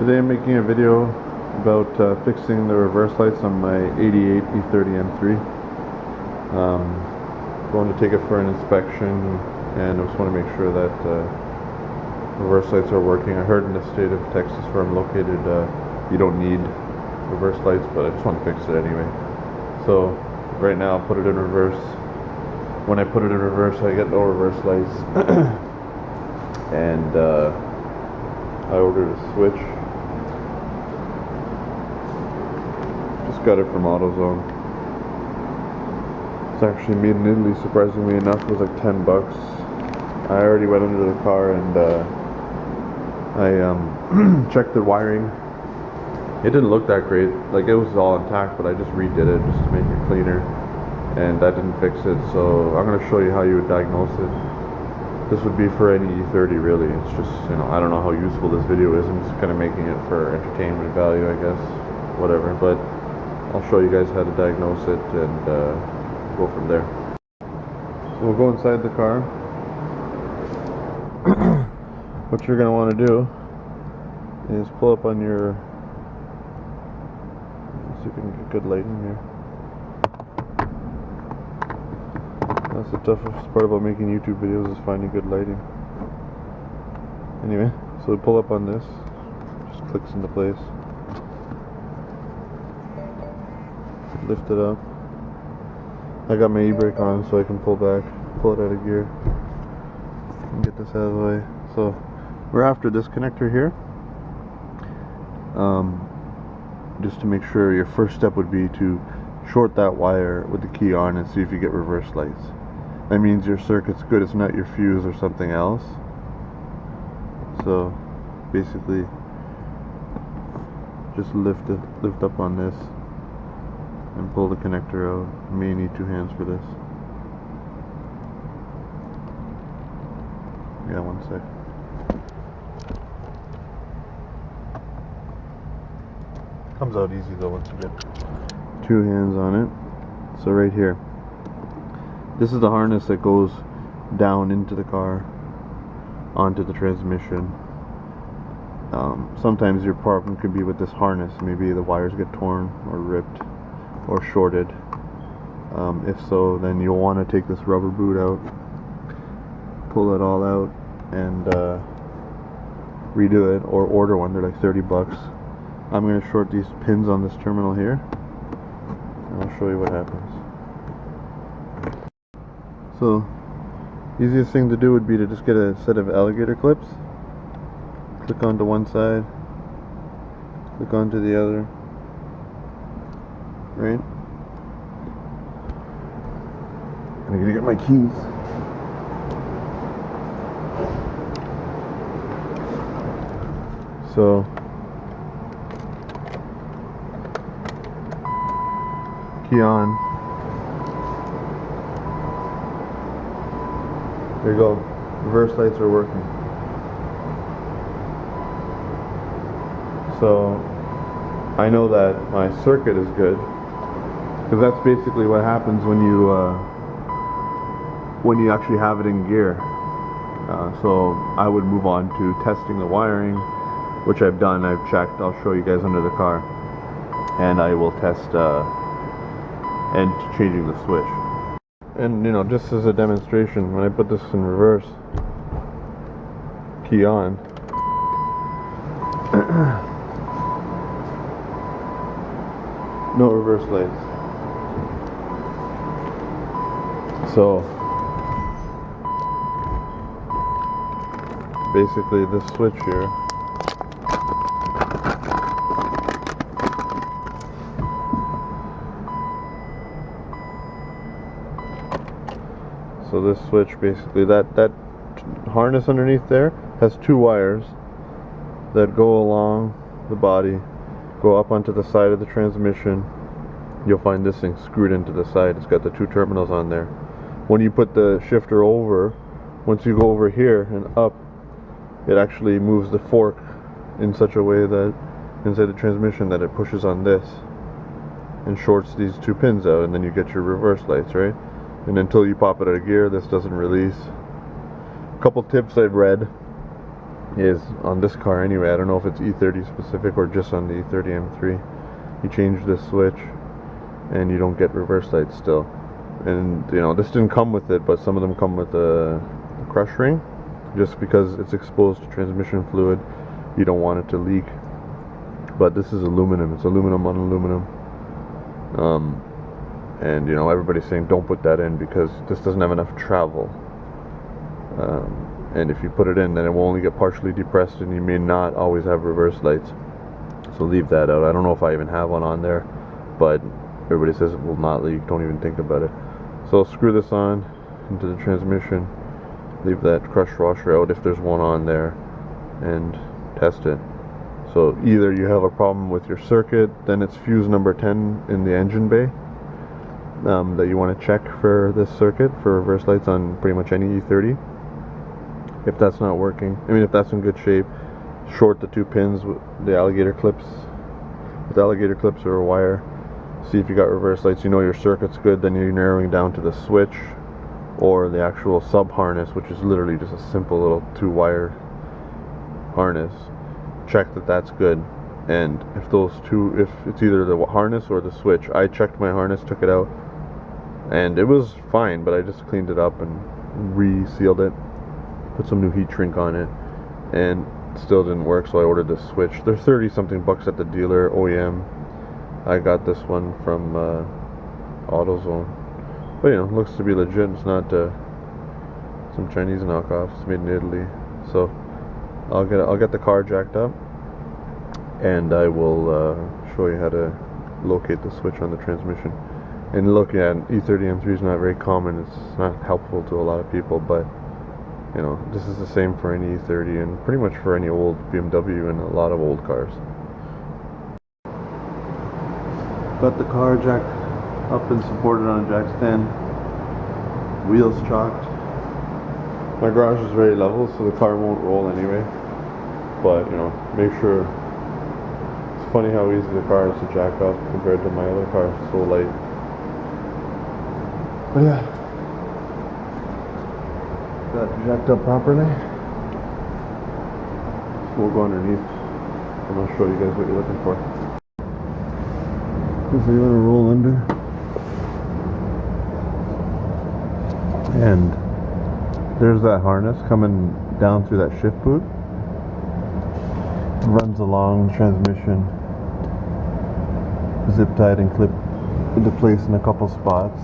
Today I'm making a video about fixing the reverse lights on my 88 E30 M3. Going to take it for an inspection, and I just want to make sure that reverse lights are working. I heard in the state of Texas where I'm located you don't need reverse lights, but I just want to fix it anyway. So right now I'll put it in reverse. When I put it in reverse I get no reverse lights and I ordered a switch. Just got it from AutoZone. It's actually made in Italy, surprisingly enough. It was like 10 bucks. I already went under the car and I checked the wiring. It didn't look that great. Like, it was all intact, but I just redid it just to make it cleaner, and that didn't fix it. So I'm going to show you how you would diagnose it. This would be for any E30 really. It's just, I don't know how useful this video is. I'm just kind of making it for entertainment value, I guess. Whatever, but I'll show you guys how to diagnose it and go from there. So we'll go inside the car. What you're going to want to do is pull up on your, see if we can get good lighting here. That's the toughest part about making YouTube videos, is finding good lighting. Anyway, so we pull up on this, just clicks into place. Lift it up. I got my e-brake on so I can pull back, pull it out of gear, and get this out of the way. So we're after this connector here. Just to make sure, your first step would be to short that wire with the key on and see if you get reverse lights. That means your circuit's good, it's not your fuse or something else. So basically just lift up on this and pull the connector out. You may need two hands for this. Yeah, one sec. Comes out easy though once you get two hands on it. So right here, this is the harness that goes down into the car onto the transmission. Sometimes your problem could be with this harness. Maybe the wires get torn or ripped or shorted. If so, then you'll want to take this rubber boot out, pull it all out, and redo it, or order one. They're like 30 bucks. I'm going to short these pins on this terminal here, and I'll show you what happens. So, easiest thing to do would be to just get a set of alligator clips, click onto one side, click onto the other, right? I'm gonna get my keys. So key on. There you go. Reverse lights are working. So I know that my circuit is good, because that's basically what happens when you actually have it in gear. So I would move on to testing the wiring, which I've done. I've checked. I'll show you guys under the car, and I will test and changing the switch. And just as a demonstration, when I put this in reverse, key on, no reverse lights. So basically this switch here so this switch, basically that harness underneath there has two wires that go along the body, go up onto the side of the transmission. You'll find this thing screwed into the side. It's got the two terminals on there. When you put the shifter over, once you go over here and up, it actually moves the fork in such a way that inside the transmission that it pushes on this and shorts these two pins out, and then you get your reverse lights, right? And until you pop it out of gear, this doesn't release. A couple tips I've read is on this car anyway. I don't know if it's E30 specific or just on the E30 M3. You change this switch and you don't get reverse lights still. And you know, this didn't come with it, but some of them come with a crush ring, just because it's exposed to transmission fluid. You don't want it to leak. But this is aluminum. It's aluminum on aluminum. And you know, everybody's saying don't put that in because this doesn't have enough travel. And if you put it in, then it will only get partially depressed, and you may not always have reverse lights. So leave that out. I don't know if I even have one on there, but everybody says it will not leak. Don't even think about it. So I'll screw this on into the transmission, leave that crush washer out if there's one on there, and test it. So either you have a problem with your circuit, then it's fuse number 10 in the engine bay that you want to check for this circuit for reverse lights on pretty much any E30. If that's not working, if that's in good shape, short the 2 pins with the alligator clips, or a wire. See if you got reverse lights. You know your circuit's good, then you're narrowing down to the switch or the actual sub harness, which is literally just a simple little 2-wire harness. Check that that's good, and if it's either the harness or the switch. I checked my harness, took it out, and it was fine, but I just cleaned it up and re-sealed it, put some new heat shrink on it, and still didn't work, so I ordered this switch. They're 30 something bucks at the dealer, OEM. I got this one from AutoZone, but you know, it looks to be legit. It's not some Chinese knockoff. It's made in Italy. So I'll get the car jacked up, and I will show you how to locate the switch on the transmission. And looking at E30 M3 is not very common. It's not helpful to a lot of people, but you know, this is the same for any E30 and pretty much for any old BMW and a lot of old cars. Got the car jacked up and supported on a jack stand. Wheels chalked. My garage is very level, so the car won't roll anyway. But you know, make sure. It's funny how easy the car is to jack up compared to my other car. It's so light. But yeah, got it jacked up properly. So we'll go underneath, and I'll show you guys what you're looking for. So you want to roll under, and there's that harness coming down through that shift boot. It runs along the transmission, zip tied and clipped into place in a couple spots.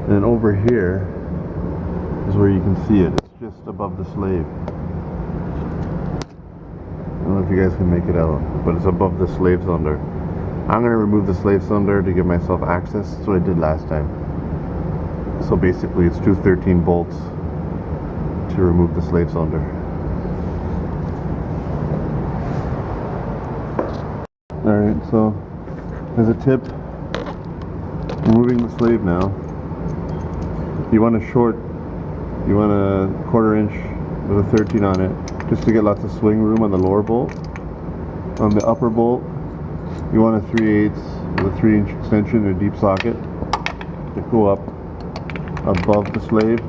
And over here is where you can see it. It's just above the slave. I don't know if you guys can make it out, but it's above the slave cylinder. I'm going to remove the slave cylinder to give myself access. That's what I did last time. So basically it's 2 13 bolts to remove the slave cylinder. Alright, so as a tip, removing the slave now, you want a 1/4 inch with a 13 on it, just to get lots of swing room on the lower bolt. On the upper bolt, you want a 3/8 with a 3-inch extension and a deep socket to go up above the slave,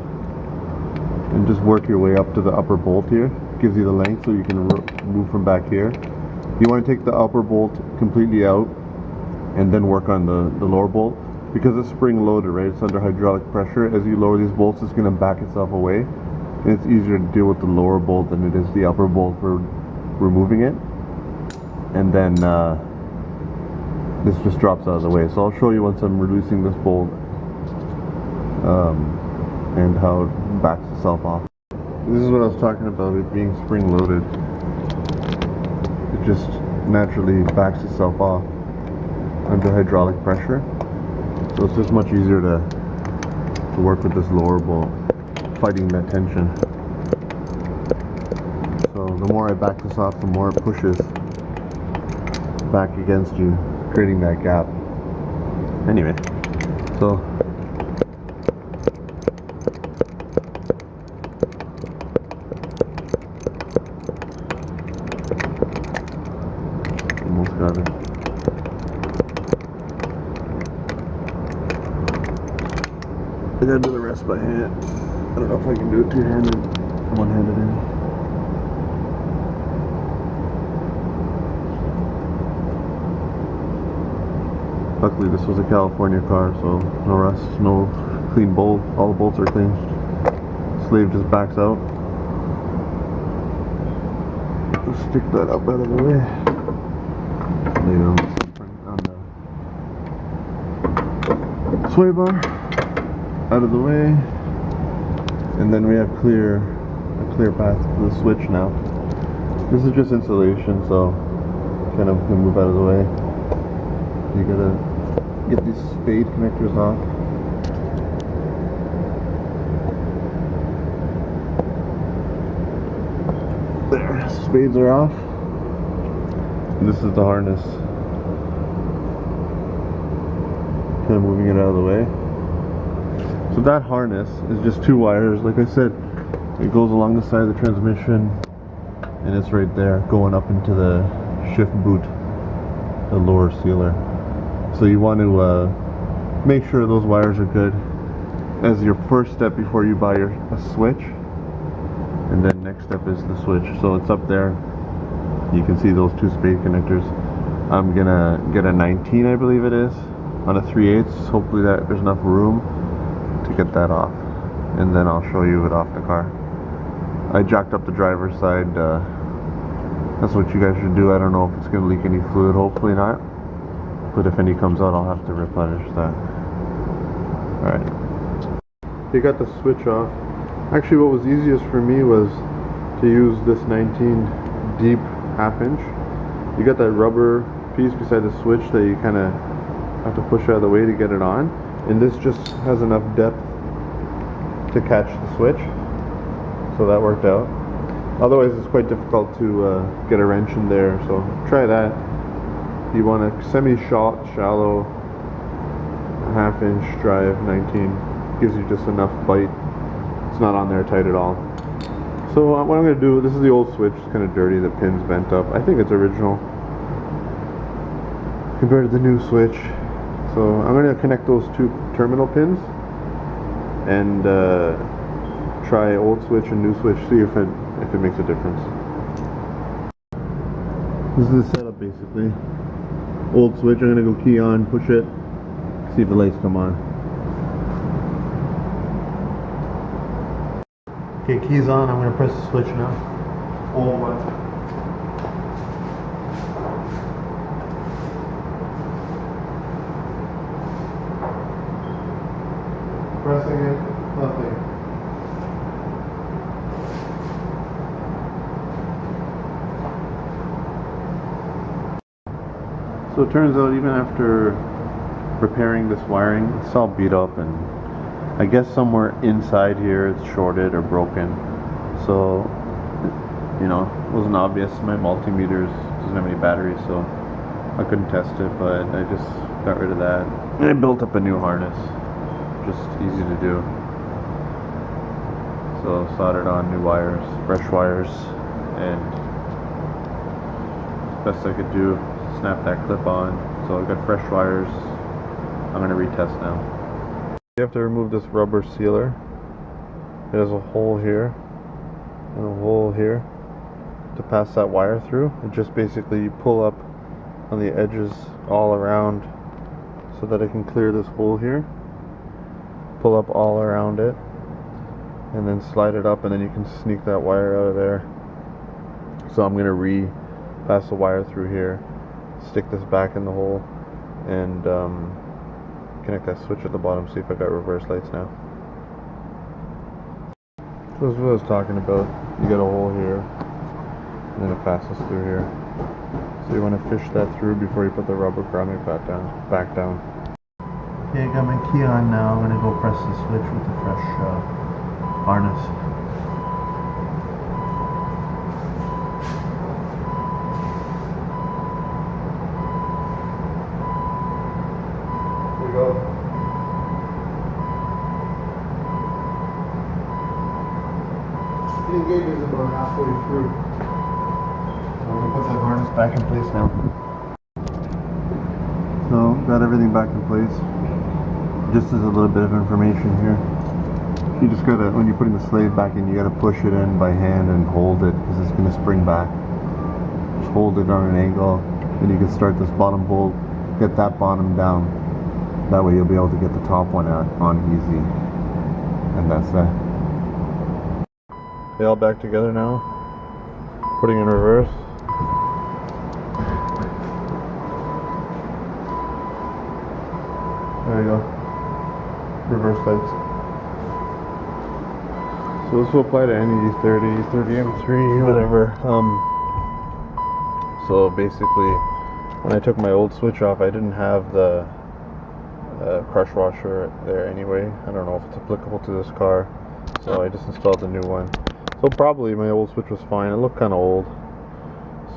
and just work your way up to the upper bolt here. Gives you the length so you can move from back here. You want to take the upper bolt completely out and then work on the lower bolt, because it's spring loaded, right? It's under hydraulic pressure. As you lower these bolts, it's going to back itself away, and it's easier to deal with the lower bolt than it is the upper bolt for removing it. And then this just drops out of the way. So I'll show you once I'm releasing this bolt and how it backs itself off. This is what I was talking about, it being spring loaded. It just naturally backs itself off under hydraulic pressure. So it's just much easier to work with this lower bolt, fighting that tension. So the more I back this off, the more it pushes back against you, creating that gap. Anyway, so almost got it. I gotta do the rest by hand. I don't know if I can do it two-handed, one-handed in. Luckily this was a California car, so no rust, no clean bolt, all the bolts are clean. Sleeve just backs out. Let's stick that up out of the way. Lay down on the sway bar, out of the way, and then we have a clear path to the switch now. This is just installation, so kind of gonna move out of the way. You gotta get these spade connectors off. There, spades are off. And this is the harness. Kind of moving it out of the way. So that harness is just 2 wires. Like I said, it goes along the side of the transmission, and it's right there, going up into the shift boot, the lower sealer. So you want to make sure those wires are good as your first step before you buy a switch. And then next step is the switch. So it's up there. You can see those 2 spade connectors. I'm gonna get a 19, I believe it is, on a 3/8. Hopefully that there's enough room to get that off, and then I'll show you it off the car. I jacked up the driver's side. That's what you guys should do. I don't know if it's gonna leak any fluid. Hopefully not. But if any comes out, I'll have to replenish that. Alright. You got the switch off. Actually, what was easiest for me was to use this 19 deep 1/2 inch. You got that rubber piece beside the switch that you kind of have to push out of the way to get it on. And this just has enough depth to catch the switch. So that worked out. Otherwise, it's quite difficult to get a wrench in there. So try that. You want a shallow 1/2 inch drive 19. Gives you just enough bite. It's not on there tight at all. So what I'm going to do, this is the old switch, it's kind of dirty, the pin's bent up. I think it's original compared to the new switch. So I'm going to connect those 2 terminal pins and try old switch and new switch, see if it makes a difference. This is the setup basically. Old switch, I'm going to go key on, push it, see if the lights come on. Okay, keys on, I'm going to press the switch now. Old one. Pressing it, nothing. So it turns out even after repairing this wiring, it's all beat up, and I guess somewhere inside here it's shorted or broken. So, you know, it wasn't obvious. My multimeter doesn't have any batteries, so I couldn't test it, but I just got rid of that. And I built up a new harness. Just easy to do. So soldered on new wires, fresh wires, and best I could do, snap that clip on. So I got fresh wires. I'm gonna retest now. You have to remove this rubber sealer. It has a hole here and a hole here to pass that wire through. It just basically you pull up on the edges all around so that it can clear this hole here. Pull up all around it and then slide it up, and then you can sneak that wire out of there. So I'm gonna pass the wire through here, stick this back in the hole, and connect that switch at the bottom, see if I got reverse lights now. So this is what I was talking about. You got a hole here, and then it passes through here. So you want to fish that through before you put the rubber grommet back down. Okay, I got my key on now. I'm going to go press the switch with the fresh harness. There we go. The gauge is about halfway through. So I'm going to put that harness back in place now. So, got everything back in place. Just as a little bit of information here. You just gotta, when you're putting the slave back in, you gotta push it in by hand and hold it, because it's gonna spring back. Just hold it on an angle, then you can start this bottom bolt, get that bottom down. That way you'll be able to get the top one on easy. And that's that. They all back together now. Putting in reverse. There you go. Reverse lights. So this will apply to any E30, E30 M3, whatever. So basically, when I took my old switch off, I didn't have the crush washer there anyway. I don't know if it's applicable to this car, so I just installed the new one. So probably my old switch was fine. It looked kind of old,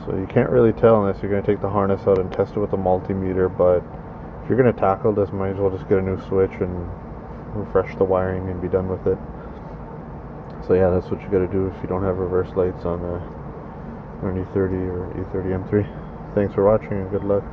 so you can't really tell unless you're going to take the harness out and test it with a multimeter. But if you're going to tackle this, might as well just get a new switch and refresh the wiring and be done with it. So yeah, that's what you got to do if you don't have reverse lights on an E30 or E30 M3. Thanks for watching and good luck.